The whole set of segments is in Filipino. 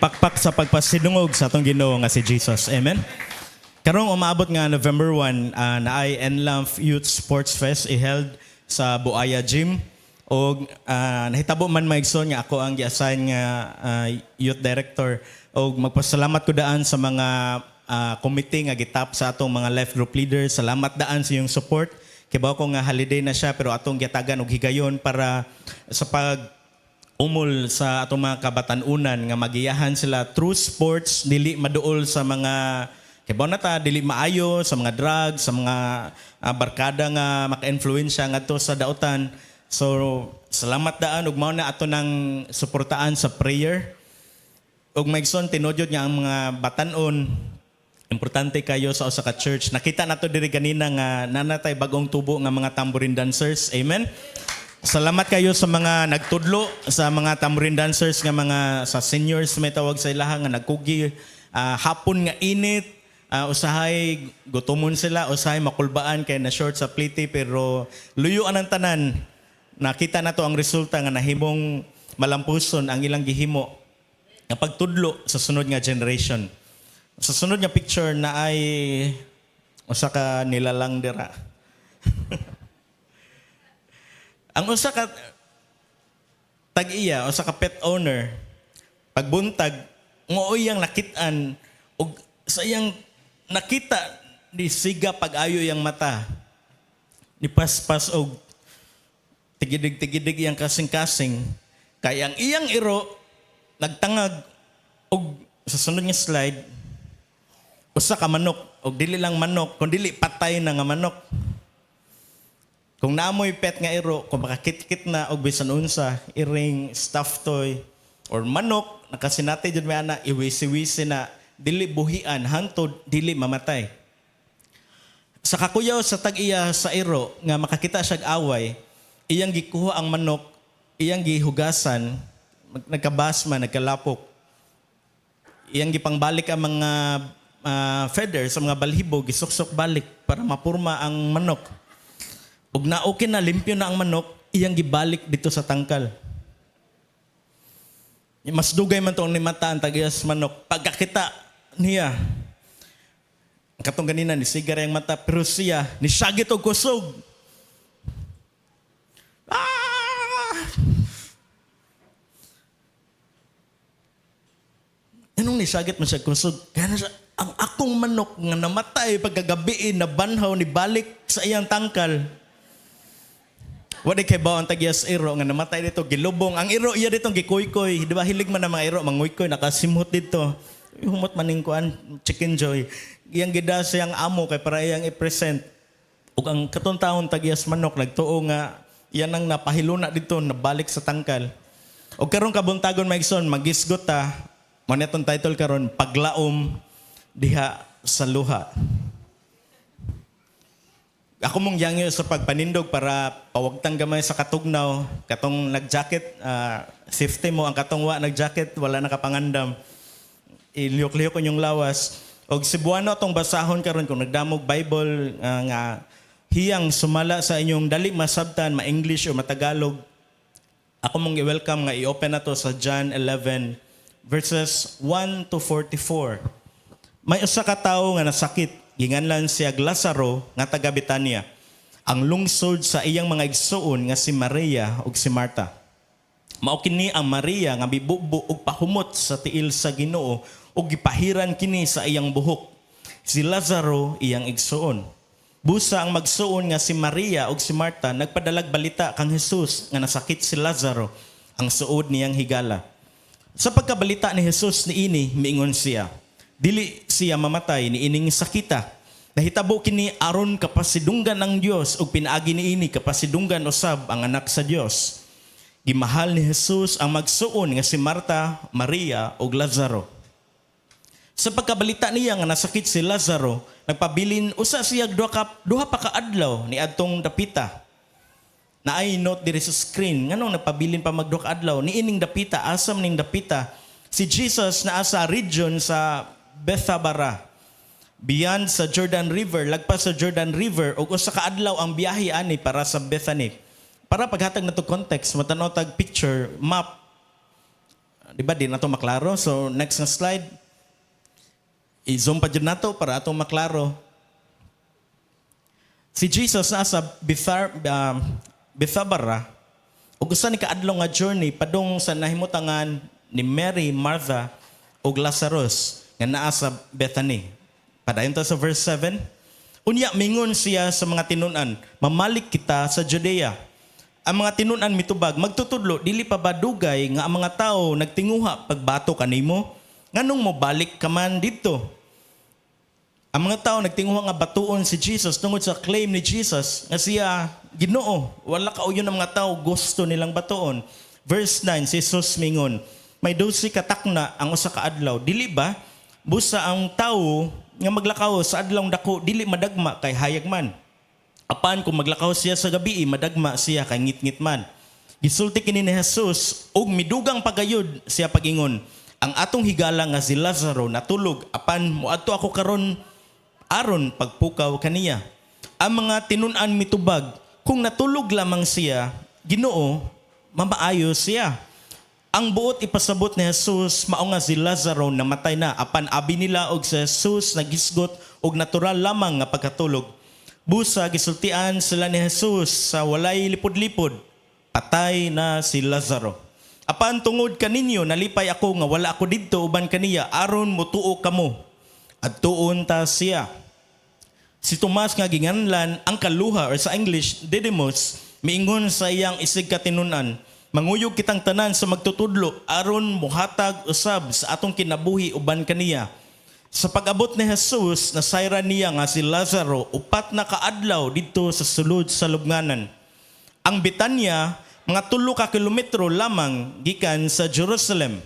Pakpak sa pagpasidungog sa atong Ginoo nga si Jesus. Amen. Karong umaabot nga November 1, naay Enlamp Youth Sports Fest i-held sa Buaya Gym. O nahitabo man maigsoon nga ako ang gi-assign nga youth director. O magpasalamat ko daan sa mga committee nga gitap sa atong mga life group leaders. Salamat daan sa iyong support. Kibaw ko nga holiday na siya pero atong gitagan og higayon para sa umol sa atong mga kabatanunan nga magiyahan sila through sports, dili maduol sa mga kibaw na ta, dili maayo sa mga drugs, sa mga barkada nga maka-influensya ngadto sa dautan. So salamat daan ug mao na ato nang suportaan sa prayer. Ug maigsoon tinudyod nga ang mga batanon importante kayo sa usa ka church. Nakita nato diri kanina nga nanatay bagong tubo nga mga tambourine dancers. Amen. Salamat kayo sa mga nagtudlo, sa mga tambourine dancers nga mga sa seniors may tawag sa ilaha nga nagkugi hapon nga init, usahay gutomon sila, usahay makulbaan kay na short sa pliti pero luyuan ang tanan. Nakita nato ang resulta nga nahimong malampuson ang ilang gihimo nga pagtudlo sa sunod nga generation. Sa sunod nga picture na ay usa ka nilalang dira. Ang usa ka tag-iya, usa ka pet owner, pagbuntag, mooy yang nakitaan, o sa iyang nakita, ni siga pag-ayo yang mata, ni paspas og tigidig-tigidig iyang kasing-kasing, kaya ang iyang iro, nagtangag, og sa sunod nga slide, usa ka manok, og dili lang manok, kung dili patay na nga manok. Kung naamoy pet nga iro, kung makakit-kit na o bisan unsa, iring, stuffed toy, or manok, nakasinati dyan may ana, iwisi-wisi na, dili buhian, hantod, dili mamatay. Sa kakuyaw sa tag-iya sa iro, nga makakita siya away, iyang gikuha ang manok, iyang gihugasan, nagkabasma, nagkalapok. Iyang gipangbalik ang mga feathers, sa mga balhibo, gisuksok balik para mapurma ang manok. Ug na-okay na, limpyo na ang manok, iyang gibalik dito sa tangkal. Mas dugay man itong nimata ang tag-iyas manok. Pagkakita niya, ang katong ganina, nisigar yung mata, pero siya, nisagit o kusog. Anong nisagit mo siya kusog? Kaya na siya, ang akong manok nga namatay pagkagabiin na banhaw ni balik sa iyang tangkal. Wala kay ba ang tagyas iro nga namatay dito gilubong. Ang iro iya dito gikuy-kuy. Di ba hilig man ang mga iro manguy-kuy nakasimhot dito. Humot maning kuan chicken joy. Iyang gida siyang amo kay para iyang i-present. Ug ang katong taon tagyas manok nagtuo nga iyan ang napahiluna dito nabalik sa tangkal. Ug karon kabuntagon maigsoon magisgot ta. Mo netong title karon paglaom diha sa luha. Ako mong yangyo sa pagpanindog para pawagtang gamay sa katugnaw. Katong nag-jacket, safety mo. Ang katong nag-jacket, wala nakapangandam. Iliyok-liyok ko yung lawas. O Cebuano itong basahon karon kung nagdamog Bible nga hiyang sumala sa inyong dali masabtan, ma-English o matagalog. Ako mong i-welcome nga i-open na to sa John 11 verses 1 to 44. May usa ka tawo nga nasakit. Ginganlan siya Lazaro nga taga Betania. Ang lungsod sa iyang mga igsuon nga si Maria ug si Marta. Mao kini ang Maria nga bibubo ug pahumot sa tiil sa Ginoo ug gipahiran kini sa iyang buhok. Si Lazaro iyang igsuon. Busa ang magsuon nga si Maria ug si Marta nagpadalag balita kang Jesus nga nasakit si Lazaro ang suod niyang higala. Sa pagkabalita ni Jesus niini miingon siya, dili siya mamatay ni ining sakita. Nahitabo kini aron kapasidunggan ng Dios ug pinaagi niini kapasidunggan usab ang anak sa Dios. Gimahal ni Jesus ang magsuon nga si Marta, Maria ug Lazaro. Sa pagkabalita niya nga nasakit si Lazaro, nagpabilin usa siya duha pa ka adlaw ni adtong dapita. Naay note diri sa screen nganong nagpabilin pa magduha ka adlaw ni ining dapita, asam ning dapita. Si Jesus naa sa region sa Bethabara. Beyond sa Jordan River, lagpas sa Jordan River, ug usa ka adlaw ang biyahe ani para sa Bethany. Para paghatag na to context, matanaw tag picture, map, Di ba, di na to maklaro. So, next na slide. I-zoom pa dyan na to para atong maklaro. Si Jesus nasa Bethabara, ug usa ni kaadlaw nga journey padung sa nahimutangan ni Mary, Martha, ug Lazarus nga naa sa Bethany. Padayon ta sa verse 7. Unya mingon siya sa mga tinun-an, mamalik kita sa Judea. Ang mga tinun-an mitubag, magtutudlo, dili pa ba dugay nga ang mga tao nagtinguha pagbato kanimo? Nganong mo balik ka man dito? Ang mga tao nagtinguha nga batuon si Jesus tungod sa claim ni Jesus nga siya Ginoo. Wala kauyon ng mga tao gusto nilang batuon. Verse 9, si Jesus mingon, may 12 katakna ang usa ka adlaw. Dili ba busa ang tao nga maglakaw sa adlawng dako dili madagma kay hayag man. Apan kung maglakaw siya sa gabi, madagma siya kay ngit-ngit man. Gisulti kini ni Jesus ug midugang pagayod siya pagingon, ang atong higala nga si Lazaro natulog, apan moadto ako karon aron pagpukaw kaniya. Ang mga tinun-an mitubag, kung natulog lamang siya, Ginoo, mamaayo siya. Ang buot ipasabot ni Jesus mao nga si Lazaro namatay na, apan abi nila og si Jesus nagisgot og natural lamang nga pagkatulog. Busa gisultian sila ni Jesus sa walay lipod-lipod, patay na si Lazaro. Apan tungod kaninyo nalipay ako nga wala ako didto uban kaniya aron motuo kamo. Adtuon ta siya. Si Tomas nga ginganlan ang kaluha or sa English Didymus miingon sa iyang isig katinunan, manguyog kitang tanan sa magtutudlo aron muhatag usab sa atong kinabuhi uban kaniya. Sa pag-abot ni Jesus, nasayra niya nga si Lazaro upat na kaadlaw dito sa sulod sa lubnganan. Ang Betania mga 3 ka kilometro lamang gikan sa Jerusalem.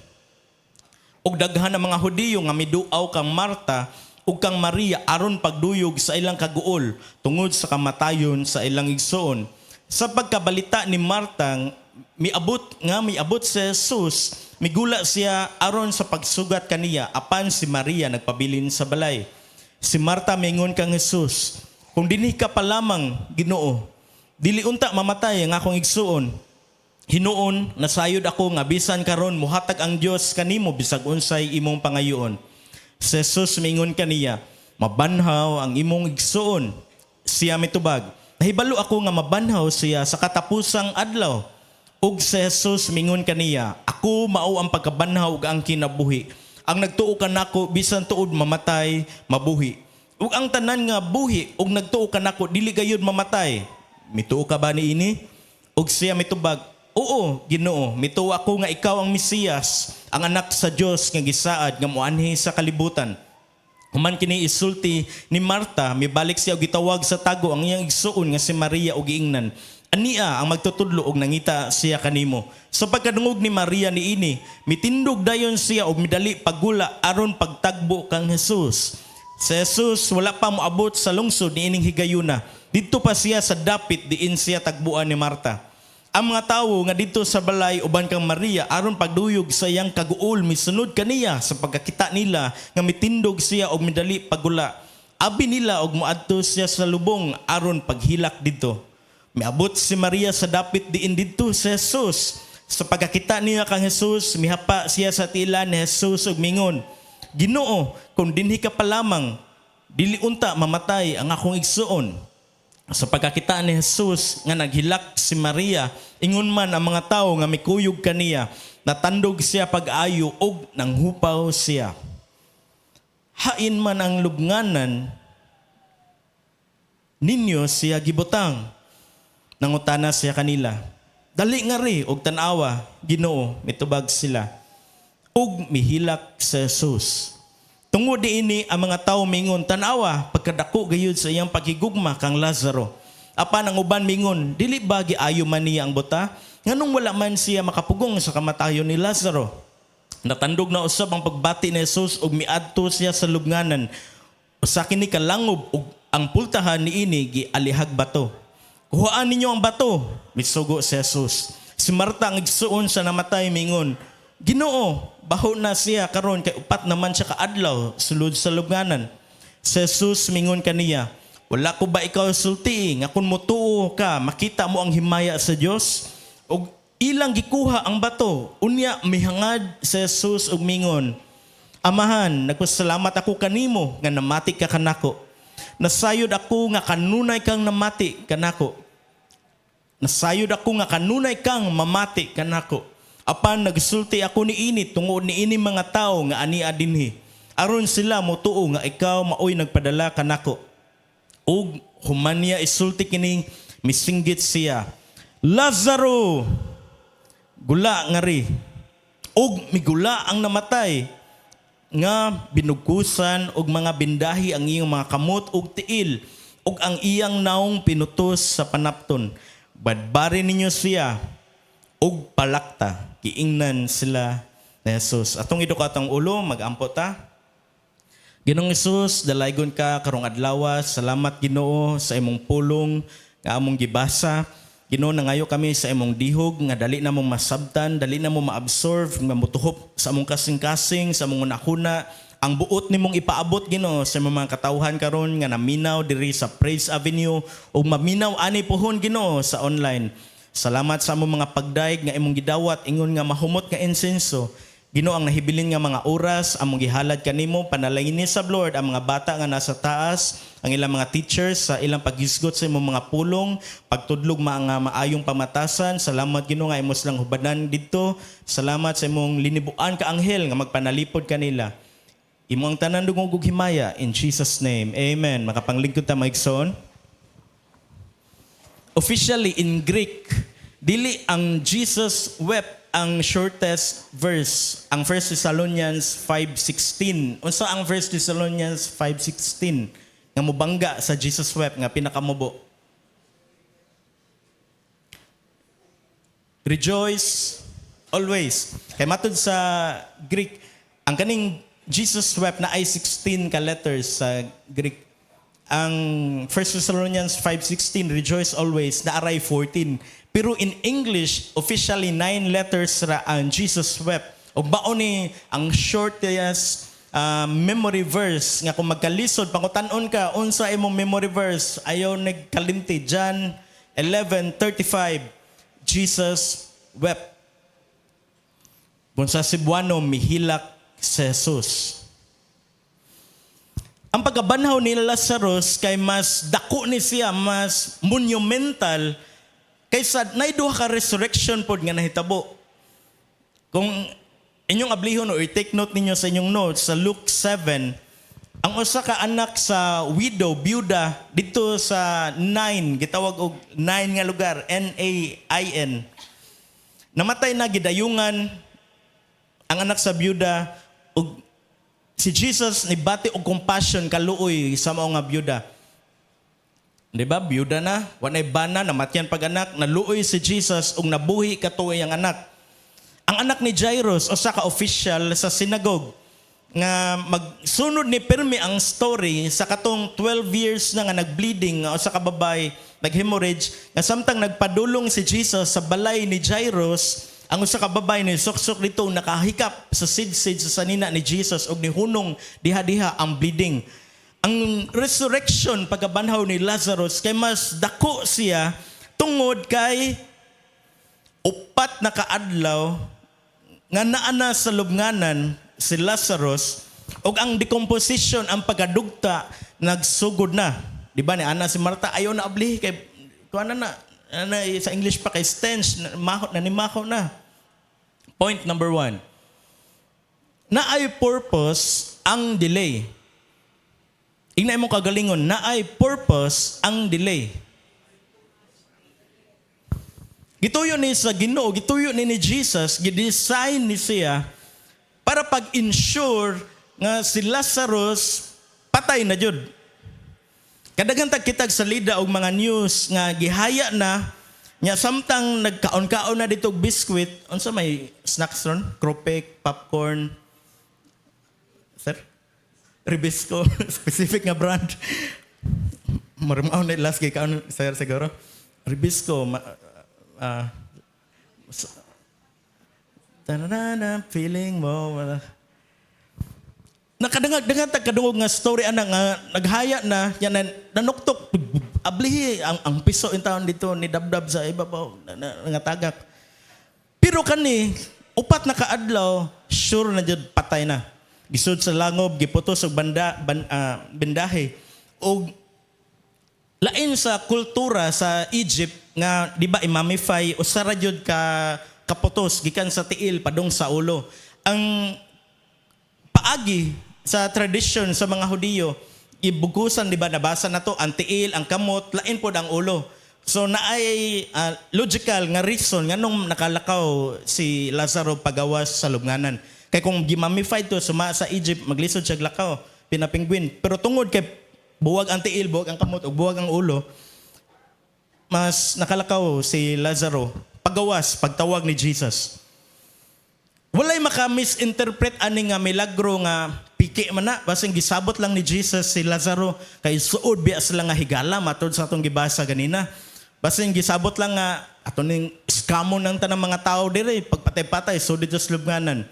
Ug daghan ang mga Hudiyo nga miduaw kang Marta ug kang Maria aron pagduyog sa ilang kaguol tungod sa kamatayon sa ilang igsoon. Sa pagkabalita ni Marta miabot si Jesus, migula siya aron sa pagsugat kaniya, apan si Maria nagpabilin sa balay. Si Marta mingon kang Jesus, kung dinhi ka pa lamang Ginoo, dili unta mamatay ang akong igsoon. Hinuon nasayod ako nga bisan karon muhatag ang Dios kanimo bisag unsay imong pangayoon. Si Jesus mingon kaniya, mabanhaw ang imong igsoon. Siya mitubag, nahibalo ako nga mabanhaw siya sa katapusang adlaw. Ug si Jesus mingon kaniya, ako mao ang pagkabanhaw ug ang kinabuhi. Ang nagtuo kanako bisan tuod mamatay, mabuhi. Ug ang tanan nga buhi ug nagtuo kanako dili gayud mamatay. Mituo ka ba niini? Ug siya mitubag, oo, Ginoo, mituo ako nga ikaw ang Mesiyas, ang anak sa Dios nga gisaad nga moanhi sa kalibutan. Human kini isulti ni Marta, mibalik siya og gitawag sa tago ang iyang igsuon nga si Maria og giingnan. Ania ang magtutudlo og nangita siya kanimo. Sa pagkadungog ni Maria niini, mitindog dayon siya og midali paggula aron pagtagbo kang Jesus. Si Jesus wala pa moabot sa lungsod niining higayuna. Didto pa siya sa dapit diin siya tagbuan ni Marta. Ang mga tawo nga dito sa balay uban kang Maria aron pagduyog sa iyang kaguol misunod kaniya sa pagkakita nila nga mitindog siya og midali paggula. Abi nila og moadto siya sa lubong aron paghilak didto. Miabot si Maria sa dapit diin didto si Jesus. Sa pagkakita niya kang Jesus, mihapa siya sa tila ni Jesus ug mingon, Ginoo, kung dinhi ka pa lamang, dili unta mamatay ang akong igsuon. Sa pagkakita ni Jesus nga naghilak si Maria, ingon man ang mga tao nga mikuyog kaniya, natandog siya pag-ayo og nanghupaw siya. Hain man ang lubnganan ninyo siya gibutang. Nangutana siya kanila, dali nga ri og tanawa, Ginoo, mitubag sila. Ug mihilak si Jesus. Tungod diini ang mga tawo mingon, tanawa, pagkadako gayud sa iyang paghigugma kang Lazaro. Apan ang uban mingon, dili ba giayo man niya ang buta? Nganong wala man siya makapugong sa kamatayon ni Lazaro? Natandog na usab ang pagbati ni Jesus ug miadto siya sa lubnganan. Usa kini kalangob ug ang pultahan niini gialihag bato. Kuhaan ninyo ang bato, misugo si Jesus. Si Marta ang igsuon sa namatay mingon, Ginoo, baho na siya karon kay upat naman siya kaadlaw sulod sa lubnganan. Si Jesus mingon kaniya, wala ko ba ikaw sulti nga kun motuo ka makita mo ang himaya sa Dios? Og ilang gikuha ang bato. Unya mihangad si Jesus ug mingon, Amahan, nagpasalamat ako kanimo nga namati ka kanako. Nasayod ako nga kanunay kang namati kanako. Nasayod ako nga kanunay kang mamati kanako. Apan nagsulti ako niini tungod niini mga tao nga ania dinhi. Aron sila motuo nga ikaw maoy nagpadala kanako. Ug humaniya isulti kining misinggit siya. Lazaro, gula nga ri. Og migula ang namatay nga binugkusan og mga bindahi ang iyong mga kamot og tiil og ang iyang naong pinutos sa panapton. Badbari ninyo siya og palakta. Kiingnan sila ni Jesus. Atong idukatang ulo, mag-ampo ta. Ginoong Jesus, dalaygon ka karong adlaw. Salamat Ginoo sa imong pulong nga among gibasa. Ginoo, nangayo kami sa imong dihog nga dali na mong masabtan, dali na mong ma-absorb, nga mutuhop sa among kasing-kasing, sa among unahuna. Ang buot nimong ipaabot Ginoo sa imong mga katawhan karon nga naminaw diri sa Praise Avenue ug maminaw ani pohon Ginoo sa online. Salamat sa among mga pagdaig nga imong gidawat ingon nga mahumot nga insenso. Ginoo, ang nahibilin nga mga oras among gihalad kanimo, panalangin sa Lord ang mga bata nga nasa taas, ang ilang mga teachers sa ilang paghisgot sa imong mga pulong, pagtudlog mga maayong pamatasan. Salamat Ginoo nga imos lang hubanan didto. Salamat sa imong linibuan ka anghel nga magpanalipod kanila. Imo ang tanan dungog ug himaya in Jesus name. Amen. Makapanglingkod ta maigsoon. Officially in Greek, dili ang Jesus wept ang shortest verse, ang 1 Thessalonians 5:16. Unsa ang 1 Thessalonians 5:16 nga mobangga sa Jesus wept nga pinakamubo? Rejoice always. Kay matud sa Greek, ang kaning Jesus wept na ay 16 ka letters sa Greek. Ang 1 Thessalonians 5:16, rejoice always, naaray 14. Pero in English, officially 9 letters ra ang Jesus wept. O baon ni ang shortest memory verse nga kung magkalisod, pangutanon ka, unsa imong memory verse, ayaw nagkalimti. John 11:35, Jesus wept. Kung sa Cebuano, mihilak si Jesus. Ang pagkabanhaw ni Lazarus kay mas dako ni siya, mas monumental kaysa naiduha ka resurrection pod nga nahitabo. Kung inyong ablihon o i-take note ninyo sa inyong notes sa Luke 7, ang usa ka anak sa widow, byuda, dito sa 9, gitawag og 9 nga lugar, Nain. Namatay na gidayungan ang anak sa byuda ug si Jesus nibati og compassion kaluoy sa mao nga byuda. Di ba? Byuda na, wanay bana, namatyan pag-anak, naluoy si Jesus ug nabuhi katuoy ang anak. Ang anak ni Jairus, o sa ka-official sa sinagog, nga magsunod ni Permi ang story sa katong 12 years na nga nag-bleeding o sa kababay, nag-hemorrhage, nga samtang nagpadulong si Jesus sa balay ni Jairus, ang usa ka babay ni sok-sok dito nakahikap sa sid-sid sa sanina ni Jesus ug ni hunong diha-diha ang bleeding. Ang resurrection pagkabanhaw ni Lazarus kay mas dako siya tungod kay upat na kaadlaw nga naana sa lubnganan si Lazarus ug ang decomposition, ang pagkadugta nagsugod na. Di ba ni ana si Marta ayaw na ablihi kay kuan na sa English pa kay stench mahot na ni maho na. Point number 1. Naay purpose ang delay. Ingna imong kagalingon, naay purpose ang delay. Gituyo ni sa Ginoo, gituyo ni Jesus, gidesign ni siya para pag-ensure nga si Lazarus patay na jud. Kadagan tag kitag salida og mga news nga gihaya na nya samtang nagkaon-kaon na dito og biskwit, unsa may snacks ron? Kropek, popcorn. Sir? Ribisco, specific nga brand. Marimaw na last kay kaon sir siguro. Ribisco, tanana feeling mo. Nakadangag kadungog nga story ana nga naghaya na yan nanuktok ablihi ang piso in taon dito ni dabdab sa iba pa nga tagak. Pero kani upat na kaadlaw sure na jud patay na. Gisud sa langob, giputos og bendahe. Og lain sa kultura sa Egypt nga di ba imamify usa ra jud ka kaputos gikan sa tiil padung sa ulo. Ang paagi sa tradition sa mga Hudiyo, ibugusan di ba nabasa na to ang tiil, ang kamot, lain pod ang ulo. So naay logical nga reason nga nung nakalakaw si Lazaro pagawas sa lubnganan. Kay kung gimamify to suma sa Egypt maglisod siya lakaw, pinapingwin. Pero tungod kay buwag ang tiil, buwag ang kamot, ug buwag ang ulo, mas nakalakaw si Lazaro pagawas pagtawag ni Jesus. Walay maka-misinterpret ani nga milagro nga piki man na basing gisabot lang ni Jesus si Lazaro kay suod biya sila nga higala matod sa atong gibasa ganina. Basing gisabot lang nga ato ning skamon ng tanang mga tao dire pagpatay-patay so dito sa lubnganan.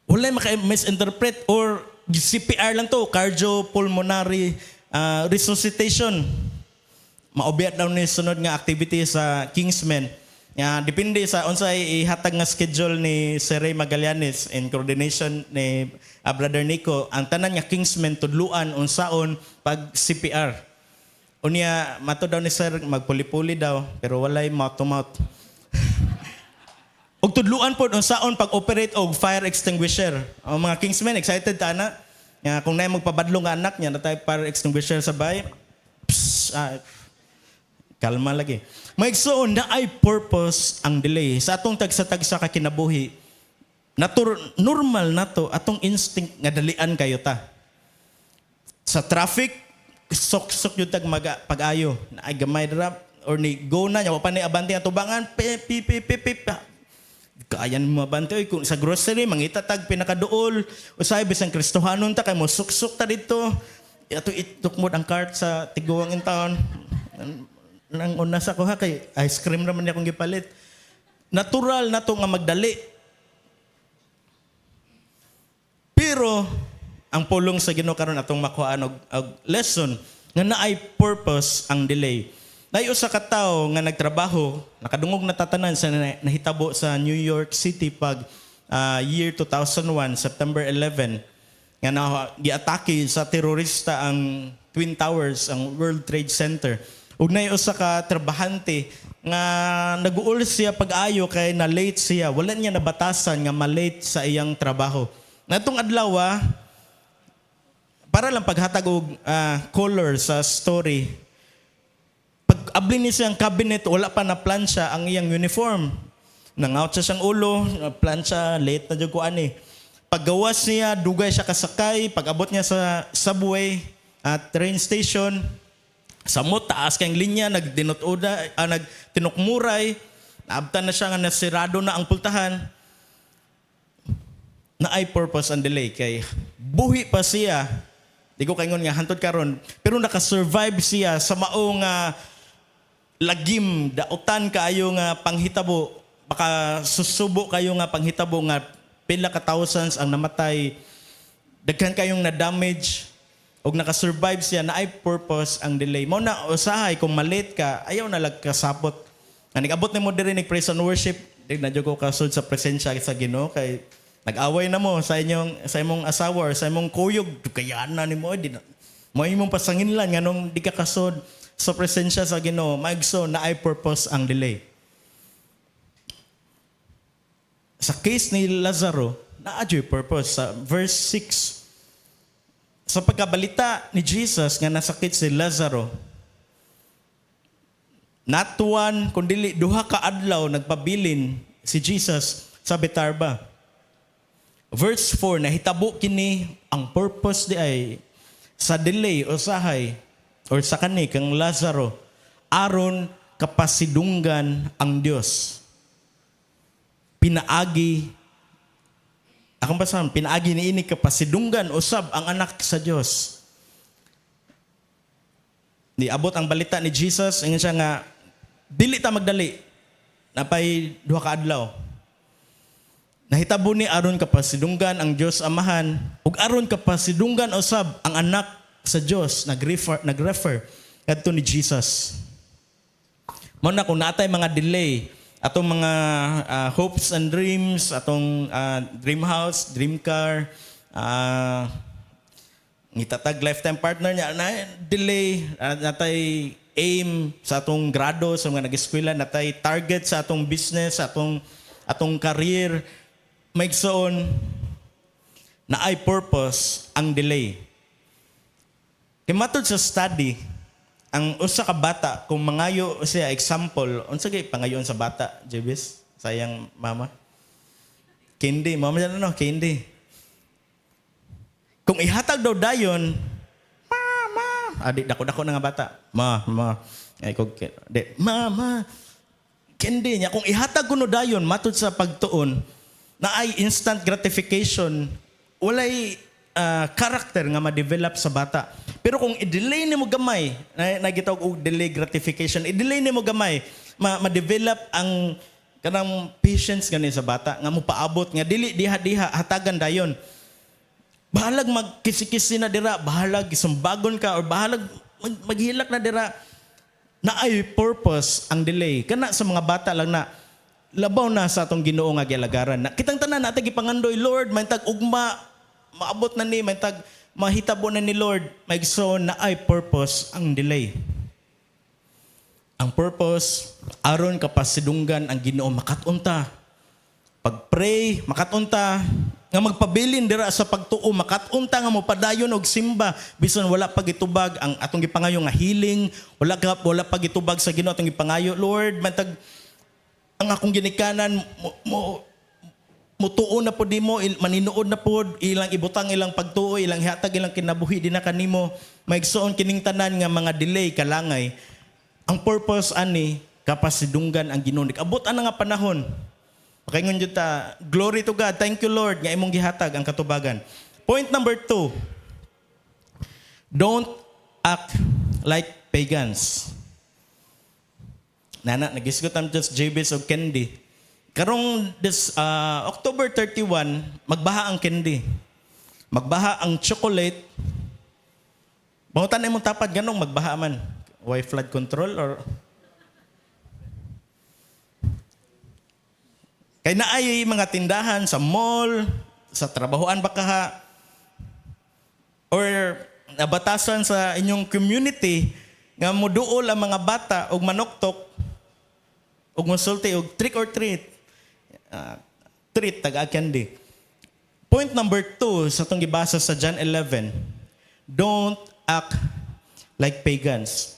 Walay maka-misinterpret or CPR lang to, cardiopulmonary resuscitation. Maobiat daw ni sunod nga activity sa Kingsmen. Depende sa unsay ihatag nga schedule ni Sir Ray Magallanes in coordination ni Brother Nico. Ang tanan nga Kingsmen tudluan unsaon pag CPR. Unya mato daw ni Sir magpuli-puli daw pero walay mouth to mouth. Og tudluan pod unsaon pag-operate og fire extinguisher. Ang mga Kingsmen excited ta na. Kung naay magpabadlong nga anak niya natay fire extinguisher sa bay. Kalma lagi. Maigsoon na ay purpose ang delay. Sa atong tagsa-tagsa ka kinabuhi, normal na to, atong instinct nga dalian kayo ta. Sa traffic, sok-sok yung pag-ayo. Na ay gamay drop, or ni go na, yawa pa ni abante ang tubangan, pip. Kaayan mo abante, oy, kung sa grocery, mangitatag pinakaduol, usay, bisang Kristohanon ta, kay mo suksok ta dito, ito itok mo ang cart sa tiguang in town, nang una sa ko ha kay ice cream naman niya kong gipalit. Natural na to nga magdali. Pero ang pulong sa Ginoo karon atong makuhaan og lesson nga naay purpose ang delay. Naay usa ka tawo nga nagtrabaho, nakadungog na tatanan sa nahitabo sa New York City pag year 2001, September 11, nga giatake sa terorista ang Twin Towers, ang World Trade Center. Ug nay usa ka trabahante nga nag-uul siya pag-ayo kay na late siya. Wala niya nabatasan nga ma-late sa iyang trabaho. Natong adlaw para lang paghatag og color sa story. Pag-abli ni siyang cabinet, wala pa na plansya ang iyang uniform. Nangout siya siyang ulo, plansya, late na jud ko ani. Paggawas niya, dugay siya kasakay. Pag-abot niya sa subway at train station, samot taas kayong linya, nagtinukmuray, naabtan na siya nga nasirado na ang pultahan. Na ay purpose and delay kay buhi pa siya. Di ko kaingon nga hantod karon, pero nakasurvive siya sa maong lagim, dautan kaayo nga panghitabo, baka susubo kayo nga panghitabo nga pila ka thousands ang namatay, daghan kayong na damage. Og nakasurvive siya na ay purpose ang delay. Mo na usahay kung malate ka, ayaw na kasapot. Nag-abot ni mo diri ni praise and worship, di na jud ko kasud sa presensya sa Ginoo kay nag-away na mo sa imong asawa or sa imong kuyog, dukayan na nimo di na. Mo imong pasanginlan nganong di ka kasud sa presensya sa Ginoo, maigso na ay purpose ang delay. Sa case ni Lazaro, naa-adyo purpose sa verse 6. Sa pagkabalita ni Jesus nga nasakit si Lazaro, not one, kundi duha ka adlaw nagpabilin si Jesus sa Betarba. Verse 4, nahitabo kini ang purpose di ay sa delay o sahay or sa kani kang Lazaro aron kapasidunggan ang Dios. Pinaagi akong basahan, pinaagi ni ini kapasidunggan usab ang anak sa Dios. Niabot ang balita ni Jesus, ingon siya nga dili ta magdali. Napay duha ka adlaw. Nahitabo ni aron kapasidunggan ang Dios Amahan ug aron kapasidunggan usab ang anak sa Dios. Nagrefer kadto ni Jesus. Mao na kung natay mga delay atong mga hopes and dreams, atong dream house, dream car, itatag lifetime partner niya na delay, natay aim sa atong grado sa mga nag-eskwela, natay target sa atong business, sa atong career, maigsoon na ay purpose ang delay. Kay matod sa study, ang usa ka bata kung mangayo siya example, unsa gay pangayon sa bata, Jebis? Sayang mama. Candy, mama yan ano, candy. Kung ihatag daw dayon, mama, adi dako-dako na nga bata. Ma. Ay kog mama. Candy niya kung ihatag kuno dayon matod sa pagtuon na ay instant gratification, walay character nga ma-develop sa bata. Pero kung i-delay nimo gamay, nagitawag og delay gratification, i-delay nimo gamay, ma-develop ang kanang patience gani sa bata nga mo paabot nga dili diha hatagan dayon. Bahalag magkisi-kisi na dira, bahalag isumbagon ka or bahalag maghilak na dira, na ay purpose ang delay. Kana sa mga bata lang na labaw na sa atong Ginoo nga gilagaran. Na kitang tanan natay gipangandoy, Lord, may tag ugma maabot na ni, may tag mahitabo na ni Lord, maigsoon na ay purpose ang delay. Ang purpose, aron kapasidunggan ang Ginoo makatunta. Pag-pray, makatunta, nga magpabilin dira sa pagtuo, makatunta nga mo padayon og simba, bisan wala pagitubag ang atong gipangayo nga healing, wala pagitubag sa Ginoo atong gipangayo, Lord, may tag ang akong ginikanan mutuo na po di mo, maninuod na po, ilang ibutang ilang pagtuo, ilang hihatag ilang kinabuhi, di na kanimo, maigsoon kining tanan nga mga delay, kalangay. Ang purpose ani, kapasidunggan ang Ginoo. Abot ana nga panahon. Pakaingon jud ta, glory to God, thank you Lord, nga imong gihatag ang katubagan. Point number 2, don't act like pagans. Nana, nagisgot ang just JBs of candy. Karong this October 31, magbaha ang candy. Magbaha ang chocolate. Bangutan ay mong tapad ganong magbaha man. Why flood control or... Kay naay mga tindahan sa mall, sa trabahoan ba kaha, or nabatasan sa inyong community nga muduol ang mga bata og manoktok og musulti og trick or treat. Treat taga-candy. Point number 2 sa itong gibasa sa John 11, don't act like pagans.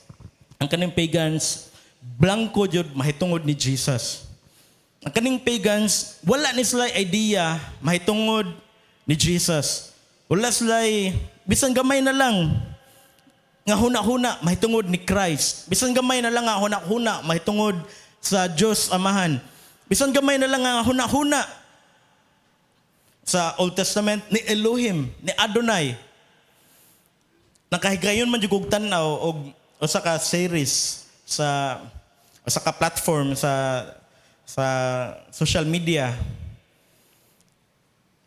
Ang kaning pagans, blanco jud mahitungod ni Jesus. Ang kaning pagans, wala ni sila idea mahitungod ni Jesus. Wala sila, bisan gamay na lang, nga huna-huna mahitungod ni Christ. Bisan gamay na lang nga huna-huna mahitungod sa Diyos Amahan. Bisan gamay na lang nga huna-huna sa Old Testament ni Elohim, ni Adonai. Nakahigayon man jud og tanaw og usa ka series sa usa ka platform sa social media.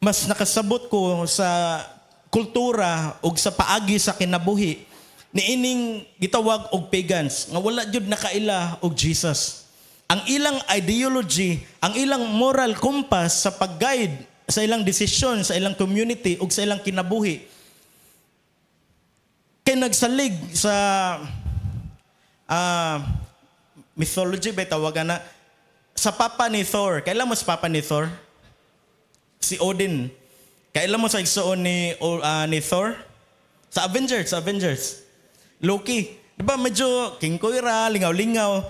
Mas nakasabot ko sa kultura ug sa paagi sa kinabuhi niining gitawag og pagans nga wala jud nakaila og Jesus. Ang ilang ideology, ang ilang moral compass sa pag-guide sa ilang desisyon, sa ilang community ug sa ilang kinabuhi kay nagsalig sa mythology ba tawagan na sa papa ni Thor. Kailan mo sa papa ni Thor? Si Odin. Kailan mo sa igsoon ni Thor? Sa Avengers. Loki. Diba medyo King Koira, lingaw-lingaw.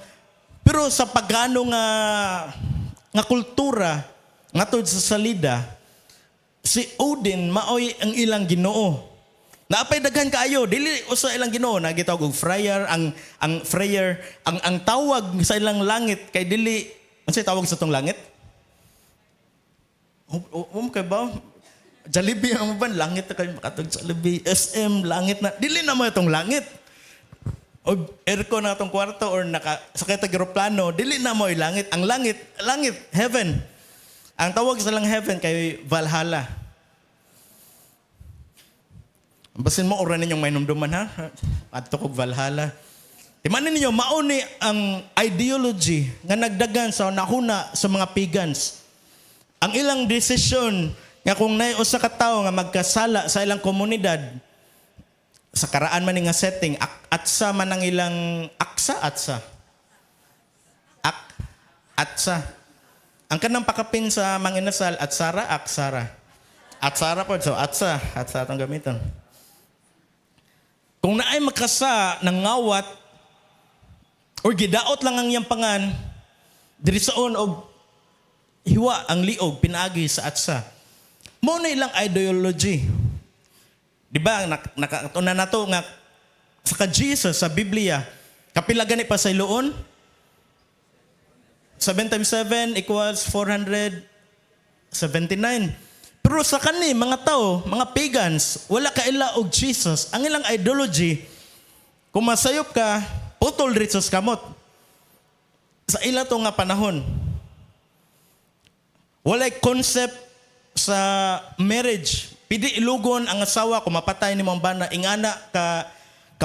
Pero sa pagano nga kultura, nga tod sa salida, si Odin maoy ang ilang Ginoo. Naapay daghan kaayo, dili usa ilang Ginoo na gitawag og Freyr, ang tawag sa ilang langit kay dili unsay tawag sa tong langit? Kay ba? Jollibee ang ban langit kay makatog sa Jollibee, SM langit na. Dili na mo itong langit. O aircon na itong kwarto or sakay tag eroplano, dili na mo langit. Ang langit, heaven. Ang tawag sa lang heaven kay Valhalla. Basin mo, oras ninyong may numduman ha? Adto kog Valhalla. Timanin ninyo, mauni ang ideology nga nagdagan sa nahuna sa mga pagans. Ang ilang desisyon nga kung naay usa ka tawo nga magkasala sa ilang komunidad, sa karaan man nga setting, atsa man ang ilang atsa. Ang kanang pakapin sa manginasal, aksara. Atsara po, so atsa atong gamiton. Kung naay makasa ng ngawat, or gidaot lang ang iyang pangan, diri saon og hiwa ang liog, pinaagi sa atsa. Mo na ilang ideology. Di ba, nakatuna na to nga sa ka-Jesus, sa Biblia, kapila gani pa sa iloon? 7 times 7 equals 479. Pero sa kani, mga tao, mga pagans, wala kaila og Jesus. Ang ilang ideology, kung masayop ka, putol dito sa kamot. Sa ila to nga panahon, walay concept sa marriage. Pidi ilugon ang asawa kung mapatay ni mong bana, ingana ka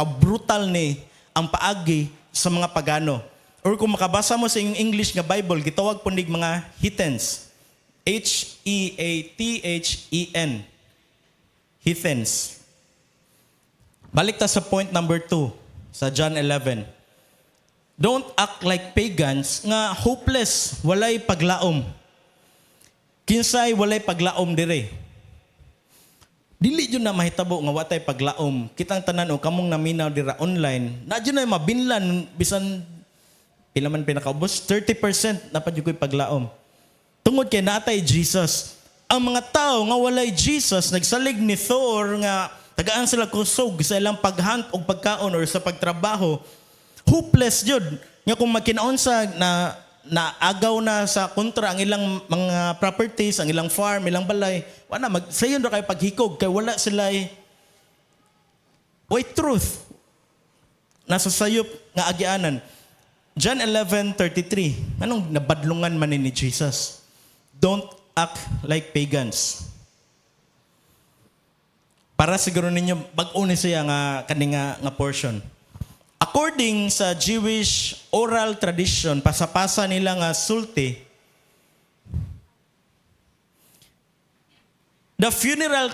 brutal ni ang paagi sa mga pagano. Or kung makabasa mo sa inyong English nga Bible, gitawag po mga heathens. Heathen. Heathens. Balik ta sa point number 2 sa John 11. Don't act like pagans nga hopeless, walay paglaom. Kinsay walay paglaom dire. Dili jud na mahitabo nga watay paglaom. Kitang tanan o kamong naminaw dira online, na jud na mabinlan bisan pila man pinakaubos, 30% na pa jud koy paglaom. Tungod kay natay Jesus. Ang mga tao nga walay Jesus nagsalig ni Thor nga tagaan sila kusog sa ilang paghunt o pagkaon or sa pagtrabaho. Hopeless jud. Nga kung magkinaunsa na agaw na sa kontra ang ilang mga properties, ang ilang farm, ilang balay, wala sayon ra kay paghikog kay wala sila white truth. Nasa sayop nga agianan. John 11:33. Anong nabadlungan man ni Jesus? Don't act like pagans. Para siguro ninyo bag-o ni siya nga kaninga nga portion. According sa Jewish oral tradition, pasapasa nila nga sulti, the funeral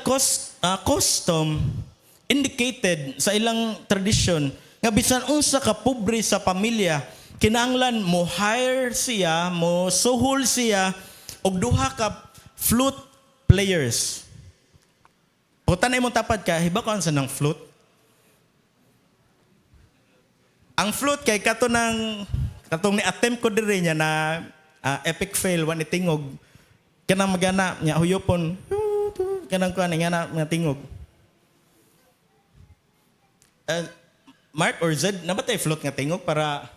custom indicated sa ilang tradition nga bisan unsa ka pobre sa pamilya, kinahanglan mo hire siya, mo suhol siya og duha ka flute players. Putan na imong tapad ka, hiba ko sa ng flute. Ang flute kay katong ni attempt ko diri niya na epic fail one itingog. Kanang magana nya huyopon. Kanang kuan nga na tingog. Mark or Zed, nabatay flute nga tingog para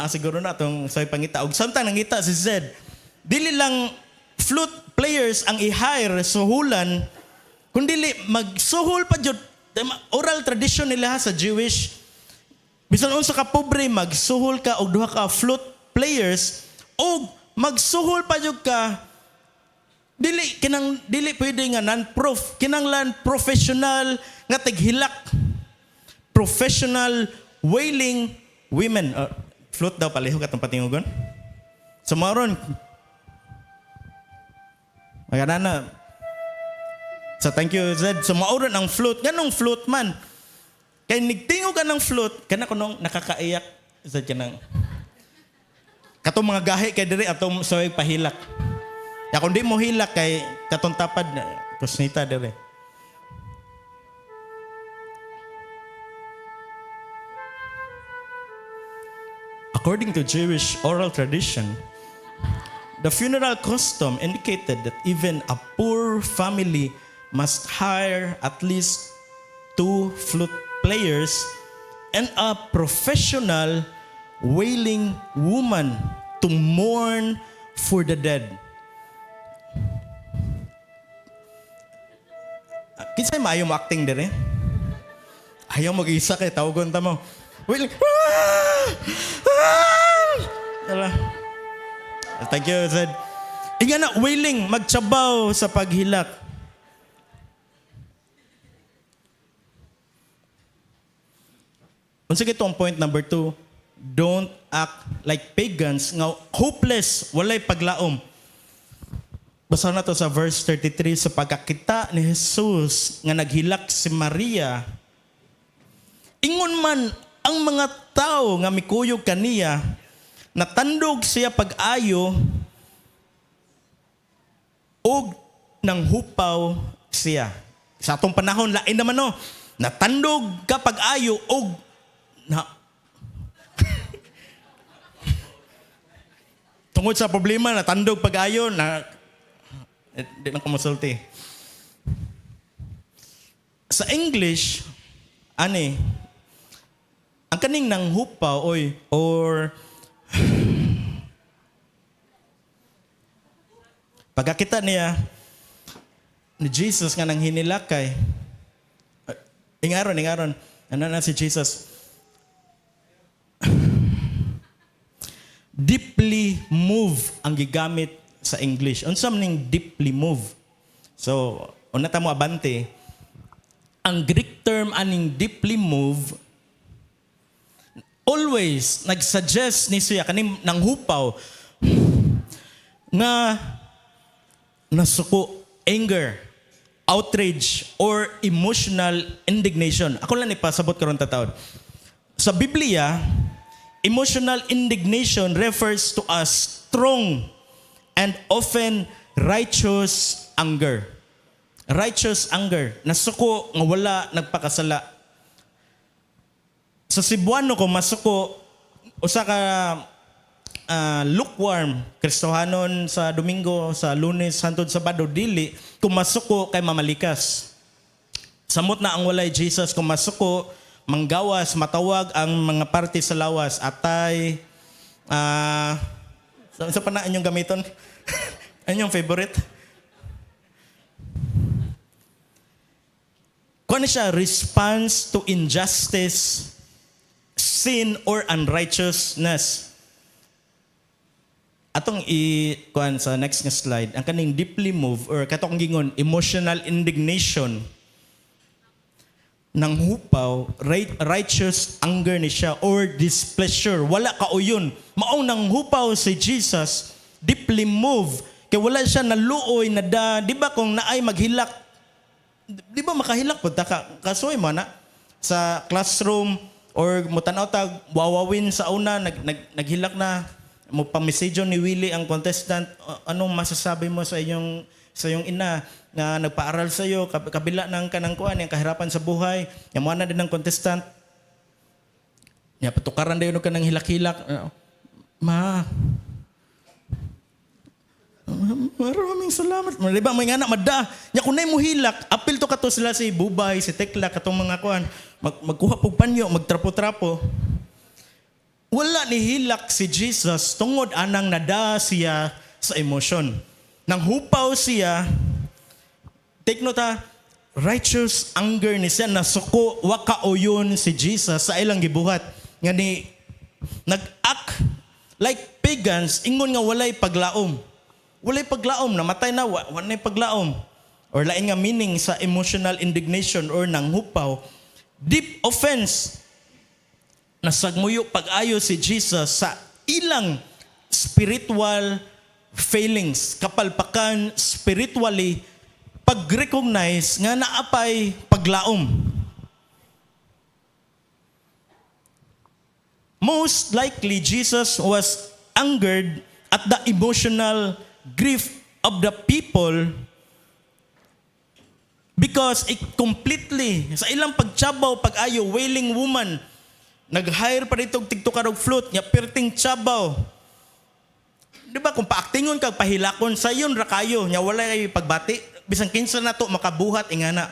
siguro na itong sa pangita. Og samtang nangita si Zed, dili lang flute players ang i-hire suhulan, kundi magsuhol pa jud oral tradition nila sa Jewish. Bisan unsa ka pobre, magsuhol ka og duha ka flute players og magsuhol pa jud ka dili pwede nga non-prof, kinanglan professional nga tighilak. Professional wailing women. Flute daw palihog atong patingugon. So maron magana. So thank you Zed. So maoron ang flute. Ganong flute man. Kay nigtingog ka ng flute, kana kunong nakakaiyak Zed kanang. Katong mga gahi kay diri atong soy pahilak. Ya kung di mo hilak kay katong tapad kusnita diri. According to Jewish oral tradition, the funeral custom indicated that even a poor family must hire at least 2 flute players and a professional wailing woman to mourn for the dead. Kinsay maayo mo acting dire? Ayaw mag-isa kay tawagon ta mo. Wailing. Thank you, Zed. Inga na, wailing, magtsabaw sa paghilak. Unsa gito ang point number 2? Don't act like pagans nga hopeless, walay paglaom. Basa na to sa verse 33, sa pagkakita ni Jesus nga naghilak si Maria, ingon man ang mga tao nga mikuyog kaniya, natandog siya pag-ayo og nang hupaw siya. Sa atong panahon, lain naman no, natandog ka pag-ayo og na tungod sa problema, natandog pag-ayo na di na kumusulti. Sa English, ani, ang kaning nang hupaw or pagkakita niya ni Jesus nga nang hinilakay, ingaron, ano na si Jesus? Deeply move ang gigamit sa English. Unsa man ning deeply move? So, una ta mo abante, ang Greek term aning deeply move always nagsuggest ni siya kaning nang hupaw nga nasuko, anger, outrage, or emotional indignation. Ako lang ipasabot karon tatawd. Sa Biblia, emotional indignation refers to a strong and often righteous anger. Righteous anger. Nasuko nga wala nagpakasala. Sa Cebuano ko masuko usa ka lukewarm Kristohanon sa Domingo, sa Lunes, hangtod Sabado dili kung masuko kay mamalikas. Samot na ang walay Jesus kung masuko manggawas, matawag ang mga parte sa lawas, atay, sa pa na inyong gamiton? Inyong favorite? Kung ano siya, response to injustice, sin, or unrighteousness. Atong kuan sa next nga slide, ang kaning deeply move, or katong gingon, emotional indignation, nang hupaw, righteous anger ni siya or displeasure. Wala kauyon. Maong nang hupaw si Jesus, deeply moved. Kaya wala siya naluoy na di ba kung naay maghilak, di ba makahilak po, kasoy mo na sa classroom or mutanaw tag wawawin sa una, naghilak na, mo pamisedyo ni Willie ang contestant, anong masasabi mo sa iyong ina na nagpaaral sa iyo, kabila ng kanang kuan, yung kahirapan sa buhay, yung mga na din ng contestant, niya patukaran dayon ka ng hilak-hilak, maraming salamat. Diba, may nga na, madda. Nya kung na mo hilak, apil to kato sila si Bubay, si Tekla, katong mga kuan, magkuha pog panyo, magtrapo-trapo. Wala ni hilak si Jesus, tungod anang nada siya sa emosyon. Nang hupaw siya, take note ha, righteous anger ni siya, nasuko, wakaoyon si Jesus sa ilang gibuhat. Nga ni, nag-act like pagans, ingon nga walay paglaom. Walay paglaom, namatay na, walay paglaom. Or lain nga meaning sa emotional indignation or nang hupaw, deep offense, nasagmuyo pag-ayo si Jesus sa ilang spiritual failings, kapalpakan spiritually, pag-recognize nga naapay paglaom. Most likely, Jesus was angered at the emotional grief of the people because it completely, sa ilang pagtsabaw, pag-ayo, wailing woman, nag-hire pa dito tigtukarog flute, niya perting tsabaw. Di ba kung paaktingon kag pahilakon sa yun rakayo nya wala kay pagbati bisan kinsa nato makabuhat ingana.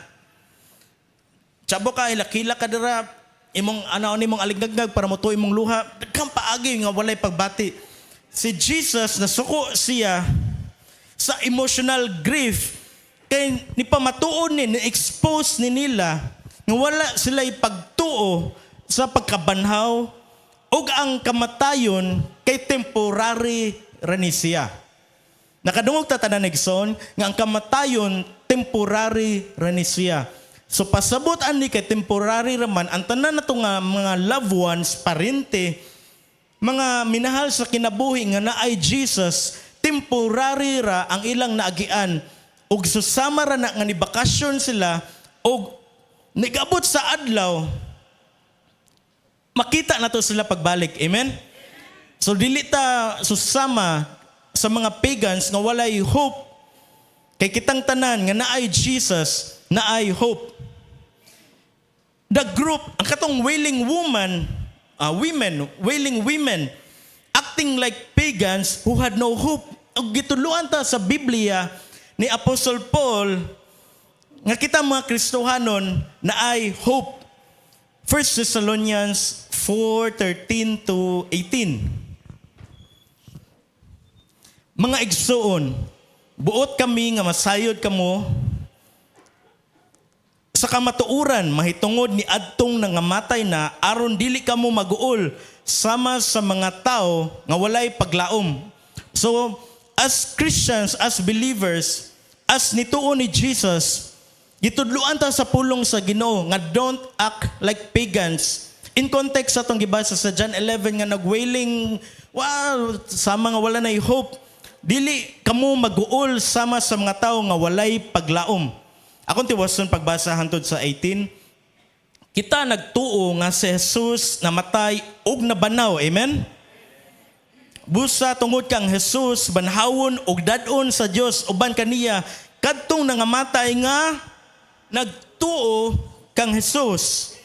Tsabo ka ilakila ka dira imong anaon nimong aliggagag para motuo imong luha daghang paagi nga walay pagbati. Si Jesus nasuko siya sa emotional grief kay ni pamatuon ni expose ni nila nga wala sila ipagtuo sa pagkabanhaw ug ang kamatayon kay temporary ranisiya. Nakadungog ta tanan Nigson nga ang kamatayon temporary ranisiya. So pasabot ani kay temporary raman ang tanan nato nga mga loved ones, parente, mga minahal sa kinabuhi nga naay Jesus, temporary ra ang ilang naagian ug susama ra na nga ni bakasyon sila ug nigabot sa adlaw makita nato sila pagbalik. Amen. So dili ta susama sa mga pagans nga walay hope kay kitang tanan nga naay Jesus, naay hope. The group, ang katong wailing women, acting like pagans who had no hope. Ug gituluan ta sa Biblia ni Apostle Paul nga kita mga Kristohanon na ay hope. 1 Thessalonians 4:13 to 18. Mga igsoon, buot kami nga masayod kamo sa kamatuuran mahitungod ni adtong nangamatay na aron dili kamo maguol sama sa mga tao nga walay paglaom. So as Christians, as believers, as nituo ni Jesus, gitudluan ta sa pulong sa Ginoo nga don't act like pagans. In context sa atong gibasa sa John 11 nga nagwailing, wow, sama nga wala na hope. Dili kamo maguol sama sa mga tao nga walay paglaom. Akong tiwason pagbasa hantod sa 18, kita nagtuo nga si Jesus namatay ug nabanaw. Amen? Busa tungod kang Jesus banhawon ug dadon sa Dios uban kaniya kadtong nangamatay nga nagtuo kang Jesus.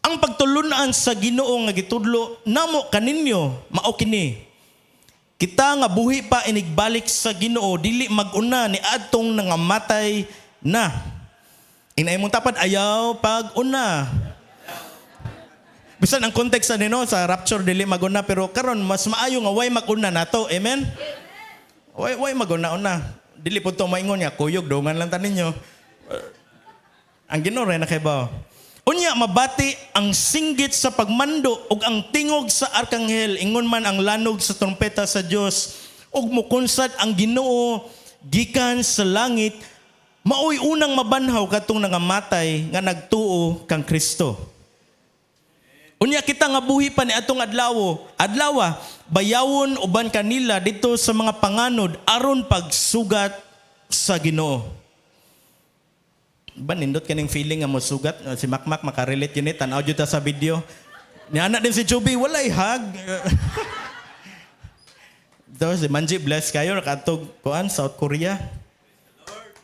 Ang pagtulunan sa Ginoo nga gitudlo namo kaninyo mao kini. Kita nga buhi pa inigbalik sa Ginoo dili mag-una ni adtong nangamatay na. Inay mong tapat ayaw pag una. Bisan ang context ano sa rapture dili maguna pero karon mas maayo nga way maguna nato. Amen. Way maguna-una. Dili pud to maingon niya kuyog dongan lang taninyo. Ang Ginoo ray na kay ba. Unya mabati ang singgit sa pagmando ug ang tingog sa arkanghel ingon man ang lanog sa trompeta sa Dios ug mukunsad ang Ginoo gikan sa langit. Maoy unang mabanhaw katong nangamatay nga nagtuo kang Kristo. Unya kita nga buhi pa ni atong adlawa, bayawon uban kanila dito sa mga panganod aron pagsugat sa Ginoo. Ba nindot kaning feeling nga mo sugat si Makmak makarelate yun tan-aw jud ta sa video. Ni anak din si Joby walay hug. Daw si Manji bless kayo nakatog kuan South Korea.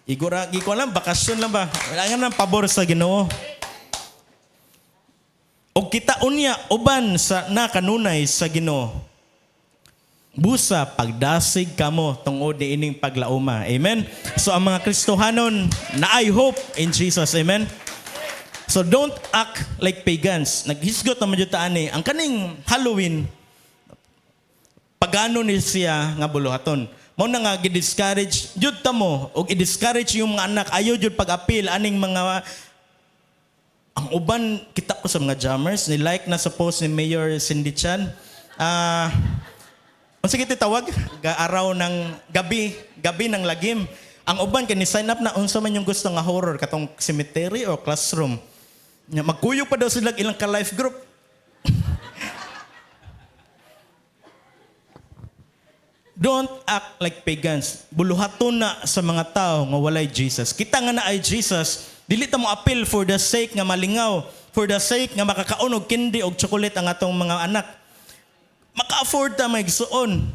Igura giko lang bakasyon lang ba. Wala nga nang pabor sa Ginoo. O kita unya uban sa nakanunay sa Ginoo. Busa pagdasig kamo tungod ni ining paglauma. Amen. So ang mga Kristohanon na I hope in Jesus. Amen. So don't act like pagans. Naghisgot naman jud ta ani ang kaning Halloween pagano ni siya nga buluhaton. Mao na nga gi-discourage jud ta mo og i-discourage yung mga anak ayo jud pag-appeal aning mga ang uban kita ko sa mga jammers ni like na sa post ni Mayor Cindy Chan. Unsa kiti tawag? Araw ng gabi ng lagim. Ang uban kay ni sign up na unsa man yung gusto nga horror katong cemetery or classroom. Magkuyog pa daw sila ilang ka life group. Don't act like pagans. Buluhaton na sa mga tao nga walay Jesus. Kita nga na ay Jesus, dili ta mo appeal for the sake nga malingaw, for the sake nga makakaon og candy og chocolate ang atong mga anak. Maka-afford ta maigsuon.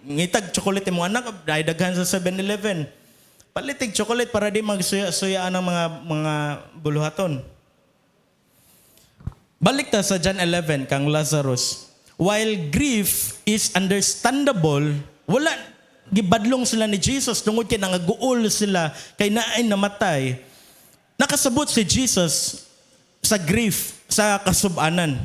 Ngitag chocolate mo anak, dahil daghan sa 7-Eleven. Palitig chocolate para di magsuya-suyaan ang mga buluhaton. Balik ta sa John 11 kang Lazarus. While grief is understandable, wala gibadlong sila ni Jesus tungod kay nangaguol sila kay naay namatay. Nakasabot si Jesus sa grief, sa kasub-anan.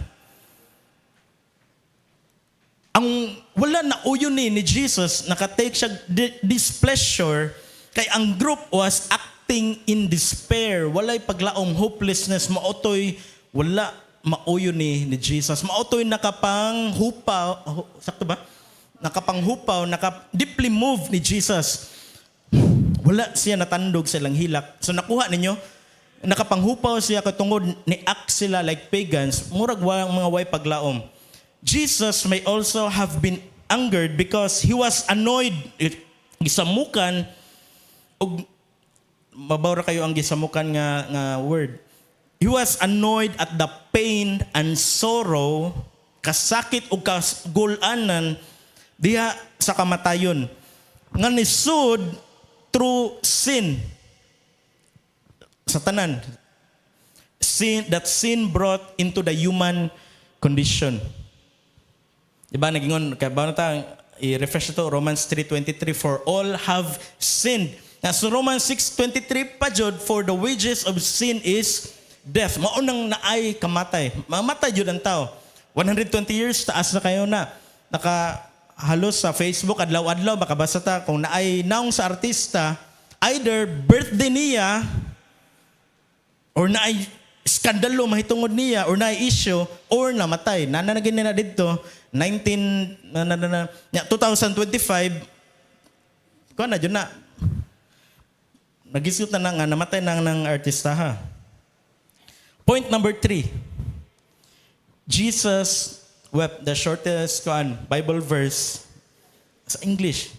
Ang wala na uyon ni Jesus, nakatake siya displeasure kay ang group was acting in despair. Walay paglaom, hopelessness, maotoy, wala mauyon ni Jesus. Maotoy nakapanghupaw, sakto ba? Nakapanghupaw, deeply moved ni Jesus. Wala siya natandog sa ilang hilak. So nakuha ninyo, nakapanghupaw siya katungod ni act sila like pagans, murag walang mga way paglaom. Jesus may also have been angered because he was annoyed. Gisamukan og mabawra kayo ang gisamukan nga word. He was annoyed at the pain and sorrow, kasakit o kasgulanan diha sa kamatayon nga nisud through sin. Sa tanan, sin brought into the human condition. Diba, nagingon, kaya ba na i-refresh ito, Romans 3:23, for all have sinned. So Romans 6:23 pa jud, for the wages of sin is death. Maunang naay kamatay. Mamatay jud ang tao. 120 years, taas na kayo na. Nakahalos sa Facebook, adlaw-adlaw, makabasa ta, kung naay naong sa artista, either birthday niya, or naay skandalo mahitungod niya, or naay issue, or namatay. Nananagin na dito, 2025, kuha na, dyan na. Nag-isip na nga, namatay na ng artista ha. Point number 3. Jesus wept, the shortest Bible verse sa English.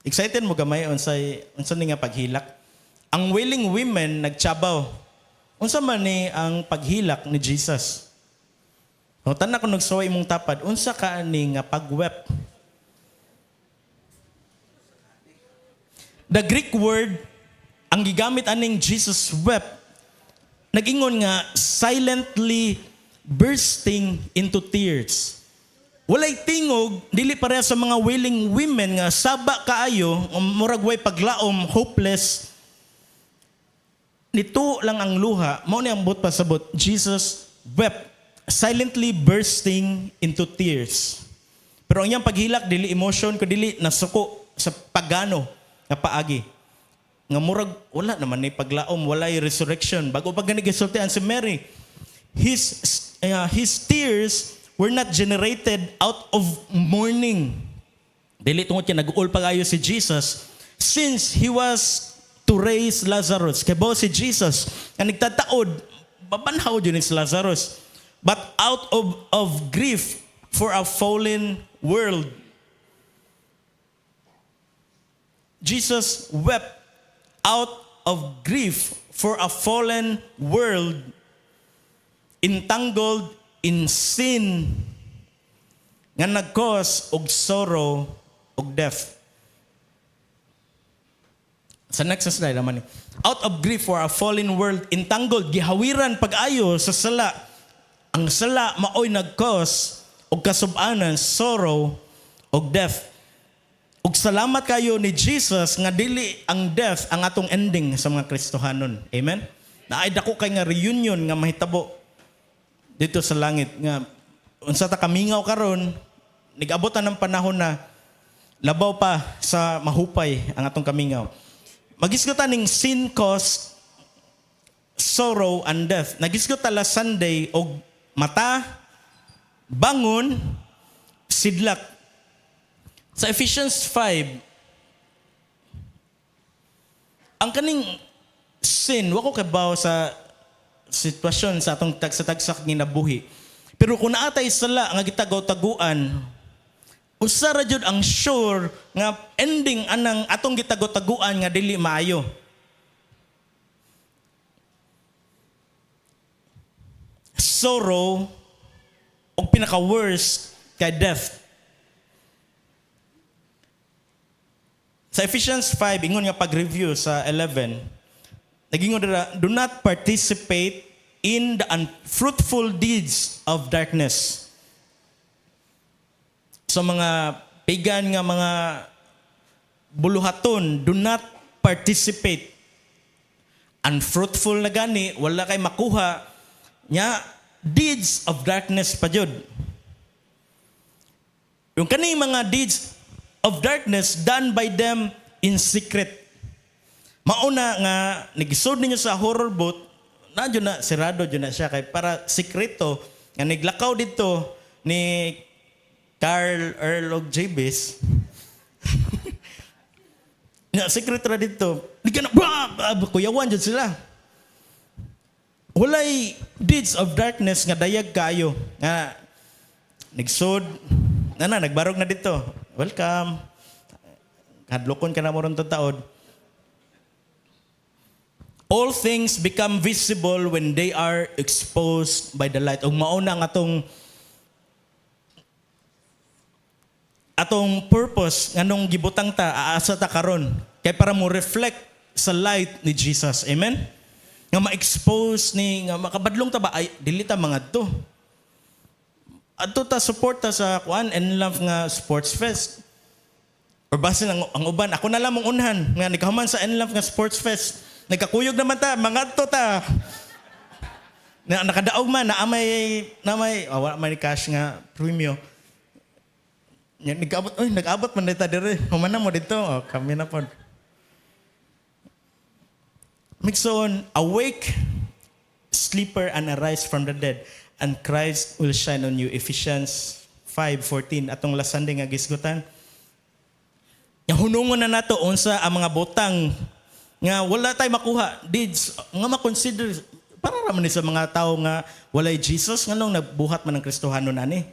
Excited mo gamay unsa ni nga paghilak? Ang willing women nagtsabaw. Unsa man ni ang paghilak ni Jesus? O tanan ko nagsuway imong tapad, unsa ka ani nga pagwept? The Greek word ang gigamit aning Jesus wept, nag-ingon nga silently bursting into tears. Walay tingog, dili pareha sa mga willing women nga saba kaayo, murag way paglaom, hopeless. Nito lang ang luha, mao ni ang but pasabot. Jesus wept, silently bursting into tears. Pero ang iyang paghilak, dili emotion, kundi nasuko sa pagano nga paagi. Nga murag, wala naman ni paglaom, wala yung resurrection. Bago pag ganigisultian si Mary, his tears were not generated out of mourning. Dili tungod kaya nag-uol pag-ayo si Jesus, since he was to raise Lazarus. Kaya ba si Jesus, ang nagtataod, babanhaw yun si Lazarus. But out of grief for a fallen world, Jesus wept out of grief for a fallen world entangled in sin nga nag-cause og sorrow og death. Sa next slide naman. Out of grief for a fallen world entangled, gihawiran pag-ayo sa sala. Ang sala maoy nag-cause og kasub-anan, sorrow og death. Ug salamat kayo ni Jesus nga dili ang death ang atong ending sa mga Kristohanon. Amen? Naay dako kay nga reunion nga mahitabo dito sa langit nga unsa ta kamingaw karon, nig-abot na ng panahon na labaw pa sa mahupay ang atong kamingaw. Magisgutan ning sin cause sorrow and death. Nagisgot ta last Sunday og mata, bangon, sidlak. Sa Ephesians 5, ang kaning sin, wako kabaw sa sitwasyon sa atong tagsa-tagsak ginabuhi. Pero kung naatay sala nga gitagaw-taguan, usa ra jud ang sure nga ending anang atong gitagaw-taguan nga dili maayo. Sorrow o pinaka-worst kay death. Sa Ephesians 5, ingon nga pag-review sa 11, nagingon dira, do not participate in the unfruitful deeds of darkness. So mga pagan nga mga buluhaton, do not participate. Unfruitful na gani, wala kay makuha nya deeds of darkness pa jud. Yung kani mga deeds of darkness done by them in secret. Mauna nga nigisod ninyo sa horror boat, nadyo na sirado dyan na siya kay para sekreto nga niglakaw dito ni Carl Earl og Jabez. Nga secret ra dito. Di ka na kuyawan jud sila. Walay deeds of darkness nga dayag kayo. Nga nigsod nagbarog na dito. Welcome. Kadlokon ka na mo ron taod. All things become visible when they are exposed by the light. Ug mauna nga atong purpose nganong gibutang ta aasa ta karon kay para mo reflect sa light ni Jesus. Amen. Nga ma-expose ni nga makabadlong ta ba ay dili ta mga to. Adto ta support ta sa kuan and love nga sports fest. Or basin ang uban ako na lamang unhan nga nikahuman sa Enlove nga sports fest. Nagkakuyog naman ta mga to ta. Nakadaog man na may wala man ni cash nga premium. Nag-abot man dito dire. Humana mo dito. Kami na po. Mixon, awake, sleeper, and arise from the dead, and Christ will shine on you. Ephesians 5:14. Atong last Sunday nga gisgutan. Yang hunungon na nato unsa ang mga butang nga wala tay makuha. Deeds nga ma-consider para ra man ni sa mga tao nga walay Jesus nganong nagbuhat man ng Kristohanon ani.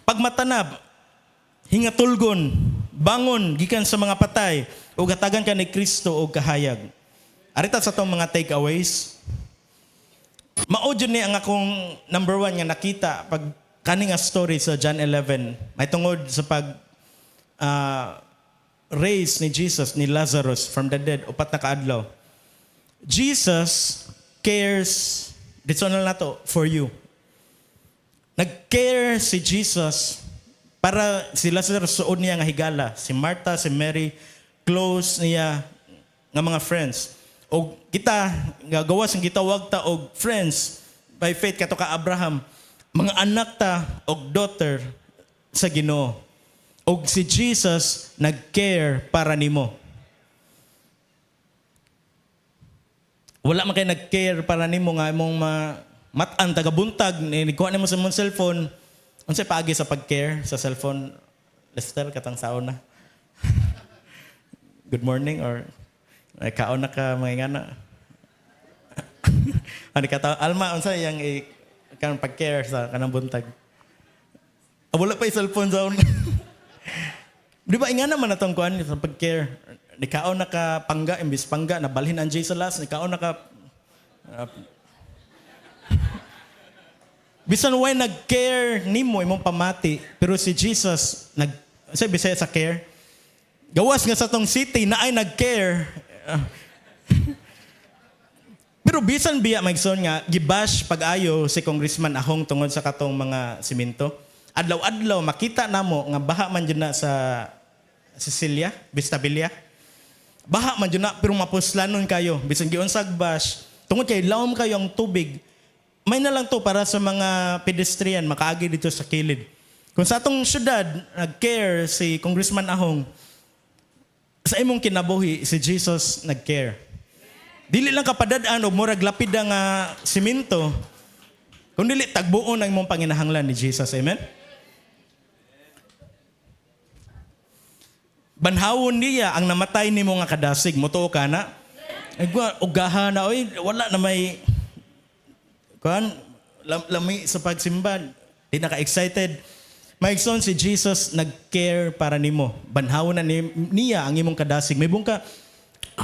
Pagmatanab, hingatulgon, bangon gikan sa mga patay ug hatagan ka ni Kristo og kahayag. Arita sa tong mga takeaways. Mao jud ni ang akong number 1 nga nakita pag kani nga story sa John 11. May tungod sa raise ni Jesus ni Lazarus from the dead upat na kaadlaw. Jesus cares dito na nato for you. Nag-care si Jesus para si Lazarus suod niya nga higala, si Martha, si Mary, close niya nga mga friends. O kita gagawas ang gitawag ta og friends by faith kato ka Abraham, mga anak ta og daughter sa Ginoo. Og si Jesus nag-care para nimo. Wala man kay nag-care para nimo nga imong matan tagabuntag ni kuha nimo sa imong cellphone. Unsay paagi sa pag-care sa cellphone? Lester katang saon na. Good morning or ay kaon na ka mga ngana. Ani ka Alma unsay yang kan pag-care sa kanang buntag. Wala pa yung cellphone zone. Di ba nga naman natong kuan sa pag-care. Nikaon na ka pangga, imbis pangga, nabalhin ang Jay sa last, nikaon na ka... bisan way nag-care nimo imong pamati, pero si Jesus, sa Bisaya sa care, gawas nga sa tong city na ay nag-care. Pero bisan biya magson nga, gibash pag-ayo si Congressman Ahong tungod sa katong mga simento. Adlaw-adlaw, makita namo nga baha man dyan na sa Cecilia, Vistabilia. Baha man dyan na, pero mapuslanon kayo. Bisan giunsag bash, tungod kay lawom kayo ang tubig. May na lang to para sa mga pedestrian, makaagi dito sa kilid. Kung sa atong syudad, nag-care si Congressman Ahong, sa imong kinabuhi, si Jesus nag-care. Dili lang kapadadaan o murag lapida nga simento, kundi tagbuon ang imong panginahanglan ni Jesus. Amen? Banhawon niya ang namatay nimo nga kadasig. Mutuo ka na. Ugahan na. Oy, wala na may... Kuan, lami sa pagsimba. Di na ka-excited. Maigsoon si Jesus nag-care para nimo. Banhawon na niya ang imong kadasig. May bungka,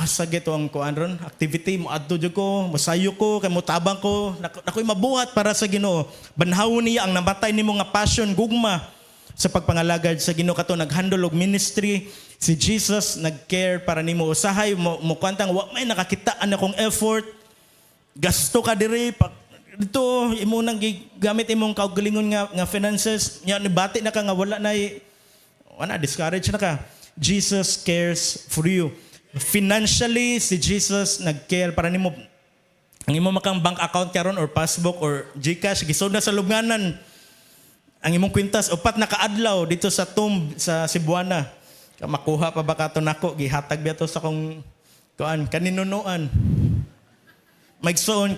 sige to ang kuan ron, activity mo adto jud ko, masayo ko, kay mo tabang ko, nakoy mabuhat para sa Ginoo. Banhawon niya ang namatay nimo nga passion, gugma sa pagpangalagad sa Ginoo kato naghandle og ministry. Si Jesus nag-care para nimo. Usahay mo kwantang wa may nakakitaan akong effort. Gasto ka diri dito imo nang gamit imong kaugalingon nga finances. Nya nibati na ka nga wala na discourage na ka. Jesus cares for you. Financially, si Jesus nag-care para nimo. Ang imo makang bank account karon or passbook or GCash gisod na sa lubnganan. Ang imong kwintas upat na kaadlaw dito sa tomb sa Cebuana. Makuha pa ba kato nako gihatag biya to sa kong kuan kaninunuan. Maigsoon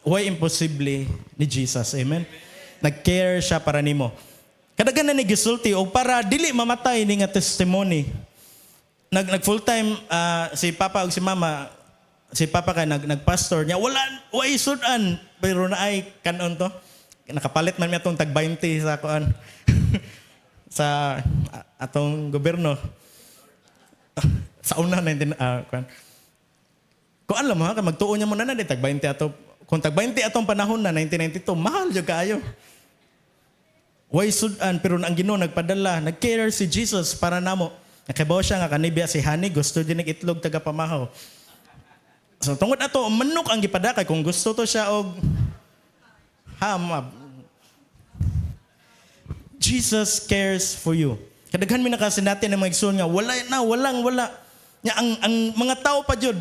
way imposible ni Jesus. Amen. Nag-care siya para nimo. Kadaghan na ni gisulti og para dili mamatay ni nga testimony. nag full time si Papa ug si Mama, si Papa kay nagpastor niya, wala way sudan pero naay kanon to. Nakapalit man mi atong tag 20 sa kuan sa atong gobyerno. Sa una 19 kuan. Kung alam mo ha, magtuon niya mo na tag 20 ato. Kung tag 20 atong panahon na 1992, mahal jud kaayo. Way sudan pero ang Ginoo nagpadala, nag-care si Jesus para namo. Nakabaw siya nga kanibya si Hani, gusto din ng itlog taga pamahaw. So tungod ato manok ang gipadakay kung gusto to siya og ham. Jesus cares for you. Kadaghan mi nakasinati ng mga igsoon nga wala. Nya ang mga tao pa jud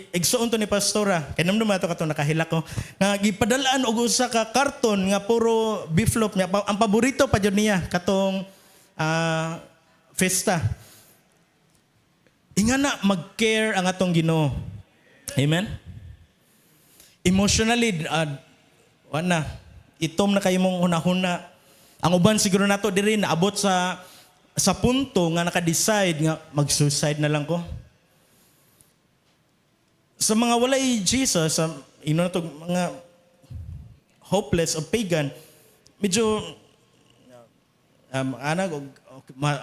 igsoon to ni pastora. Kay namdum ato kato nakahila ko nga gipadalaan og usa ka karton nga puro beef loaf niya. Ang paborito pa jud niya katong festa. Ingana mag-care ang atong Ginoo. Amen? Emotionally, itom na kayo mong hunahuna. Ang uban siguro nato diri naabot sa punto nga naka-decide nga mag-suicide na lang ko. Sa mga walay Jesus, mga hopeless o pagan, medyo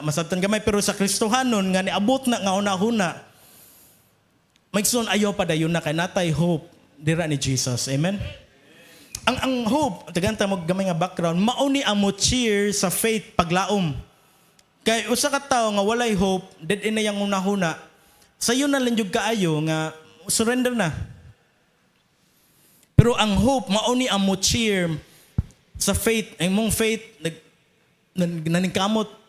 masabtan gamay pero sa Kristohanon nga niabot na nga una-huna maigsoon ayaw pa dayon na kay natay hope dira ni Jesus. Amen. Ang hope tagantang mo gamay nga background mao ni amo cheer sa faith paglaom. Kay usa ka tawo nga walay hope dead in na yang una-huna sayo na lang jud kaayo nga surrender na. Pero ang hope mao ni amo cheer sa faith, ang mong faith naningkamot.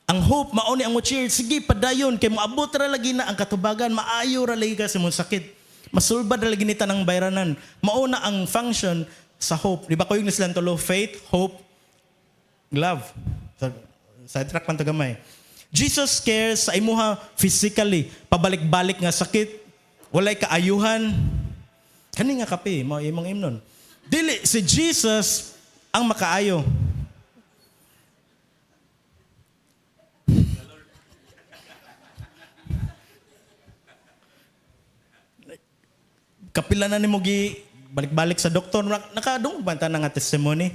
Ang hope mao ni ang cheer, sige padayon kay moabot ra lagi na ang katubagan, maayo ra lagi ka sa mong sakit. Masulbad ra lagi ni tanang bayranan. Mao na ang function sa hope. Di ba koy nislan tulo faith, hope, love. Sa track man to gamay. Jesus cares sa imuha physically, pabalik-balik nga sakit, walay kaayuhan. Kani nga kape, mao imong imnon. Dili si Jesus ang makaayo. Kapila na ni mo balik-balik sa doktor, nakadungog ba ta nga testimony?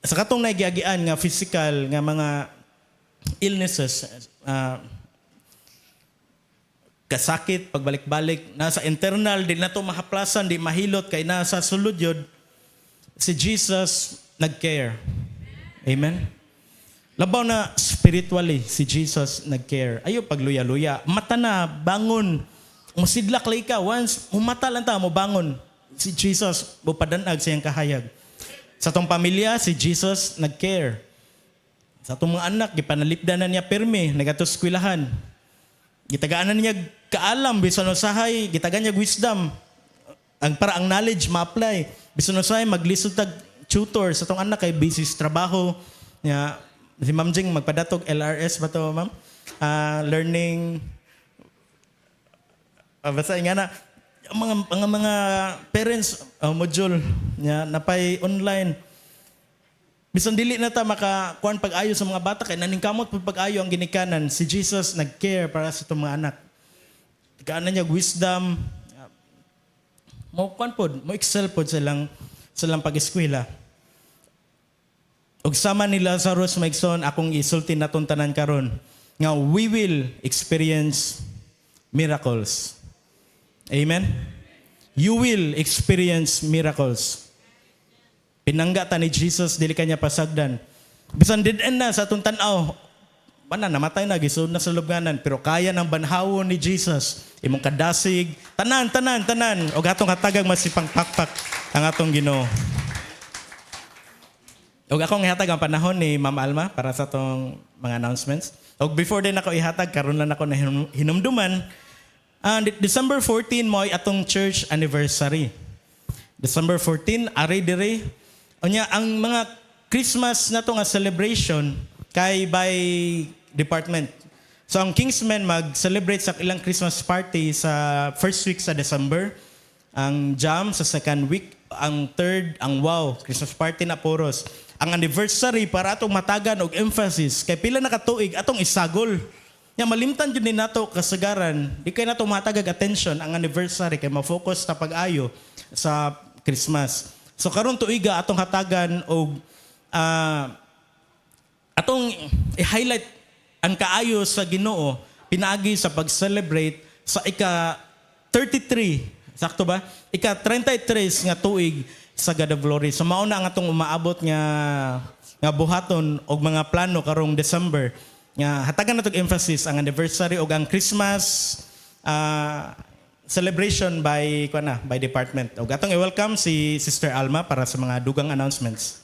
Sa katong nagiagian nga physical nga mga illnesses, kasakit, pagbalik-balik, nasa internal, di na to mahaplasan, di mahilot, kay nasa sulod yun, si Jesus nag-care. Amen? Labaw na spiritually, si Jesus nag-care. Ayaw pagluya-luya. Mata na, bangon. Musidlak lay ka. Once, umata lang ta, mo bangon. Si Jesus, bupadanag siyang kahayag. Sa tong pamilya, si Jesus nag-care. Sa tong mga anak, gipanalipdan na niya permi, nagatos eskwelahan. Gitagaan na niya kaalam, bisan usahay, gitagaan niya wisdom. Ang knowledge ma-apply. Bisan usahay, maglisod tag tutor sa tong anak kay busy sa trabaho. Niya, si Ma'am Jing, magpadatog LRS ba to, Ma'am? Learning... basta nga na, mga parents, module, niya, napay online. Bisan dili na ta makakuan pag-ayo sa mga bata, kay naningkamot pag-ayo ang ginikanan. Si Jesus nag-care para sa itong mga anak. Kaanan niya wisdom. Mo excel pod silang pag-eskwela. Og sama ni Lazarus maigsoon akong isulti natong tanan karon nga we will experience miracles. Amen? You will experience miracles. Pinangga ta ni Jesus, dili kanya pasagdan. Bisan did-end na sa atong tan-aw, namatay na, gisod na sa lubnganan, pero kaya ng banhawon ni Jesus. Imong kadasig, tanan. O atong hatagang masipang pakpak ang atong Ginoo. O akong ihatag ang panahon ni Ma'am Alma para sa atong mga announcements. O before din ako ihatag, karon lang ako na hinumduman. December 14 mo ay atong church anniversary. December 14, ari dire. Onya ang mga Christmas na to nga celebration kay by department. So ang Kingsmen mag-celebrate sa ilang Christmas party sa first week sa December. Ang Jam sa second week. Ang third, ang Wow, Christmas party na puros. Ang anniversary para atong matagan og emphasis kay pila na katuig atong isagol Nya malimtan jud ni nato kasagaran, di kay nato matagag attention ang anniversary kay ma-focus ta pag-ayo sa Christmas. So karon tuiga atong hatagan og atong i-highlight ang kaayo sa Ginoo pinaagi sa pag-celebrate sa ika 33, sakto ba? Ika 33 nga tuig sa God of Glory. So mao na ang atong umaabot nga buhaton og mga plano karong December. Nga hatagan natog emphasis ang anniversary og ang Christmas celebration by department. Og atong i-welcome si Sister Alma para sa mga dugang announcements.